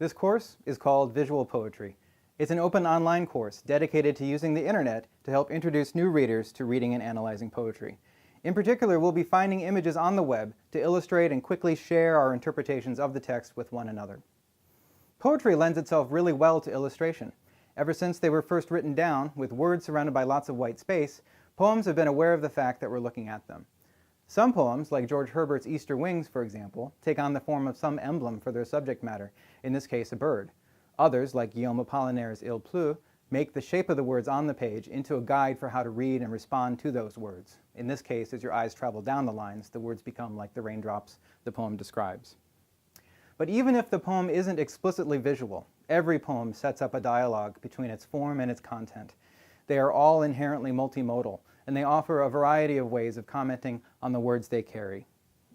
This course is called Visual Poetry. It's an open online course dedicated to using the internet to help introduce new readers to reading and analyzing poetry. In particular, we'll be finding images on the web to illustrate and quickly share our interpretations of the text with one another. Poetry lends itself really well to illustration. Ever since they were first written down, with words surrounded by lots of white space, poems have been aware of the fact that we're looking at them. Some poems, like George Herbert's Easter Wings, for example, take on the form of some emblem for their subject matter, in this case a bird. Others, like Guillaume Apollinaire's Il Pleut, make the shape of the words on the page into a guide for how to read and respond to those words. In this case, as your eyes travel down the lines, the words become like the raindrops the poem describes. But even if the poem isn't explicitly visual, every poem sets up a dialogue between its form and its content. They are all inherently multimodal, and they offer a variety of ways of commenting on the words they carry.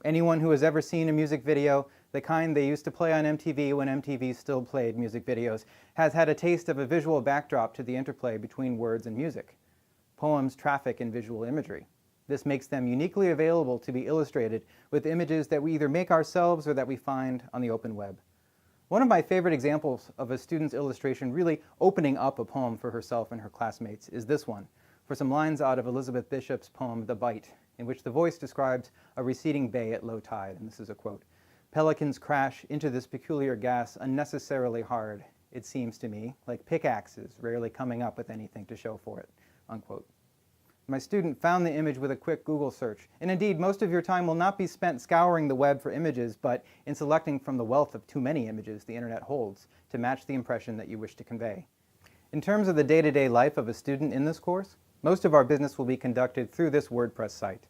Anyone who has ever seen a music video, the kind they used to play on MTV when MTV still played music videos, has had a taste of a visual backdrop to the interplay between words and music. Poems traffic in visual imagery. This makes them uniquely available to be illustrated with images that we either make ourselves or that we find on the open web. One of my favorite examples of a student's illustration really opening up a poem for herself and her classmates is this one, for some lines out of Elizabeth Bishop's poem, The Bite, in which the voice describes a receding bay at low tide, and this is a quote. "Pelicans crash into this peculiar gas unnecessarily hard, it seems to me, like pickaxes rarely coming up with anything to show for it," unquote. My student found the image with a quick Google search, and indeed most of your time will not be spent scouring the web for images, but in selecting from the wealth of too many images the internet holds to match the impression that you wish to convey. In terms of the day-to-day life of a student in this course, most of our business will be conducted through this WordPress site.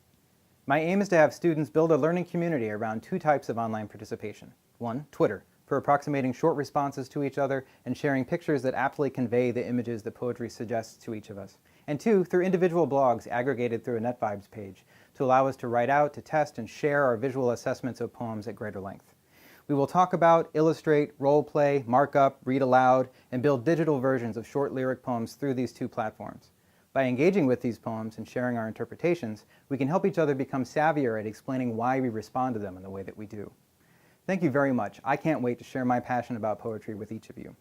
My aim is to have students build a learning community around two types of online participation. One, Twitter, for approximating short responses to each other and sharing pictures that aptly convey the images that poetry suggests to each of us. And two, through individual blogs aggregated through a NetVibes page to allow us to write out, to test, and share our visual assessments of poems at greater length. We will talk about, illustrate, role play, mark up, read aloud, and build digital versions of short lyric poems through these two platforms. By engaging with these poems and sharing our interpretations, we can help each other become savvier at explaining why we respond to them in the way that we do. Thank you very much. I can't wait to share my passion about poetry with each of you.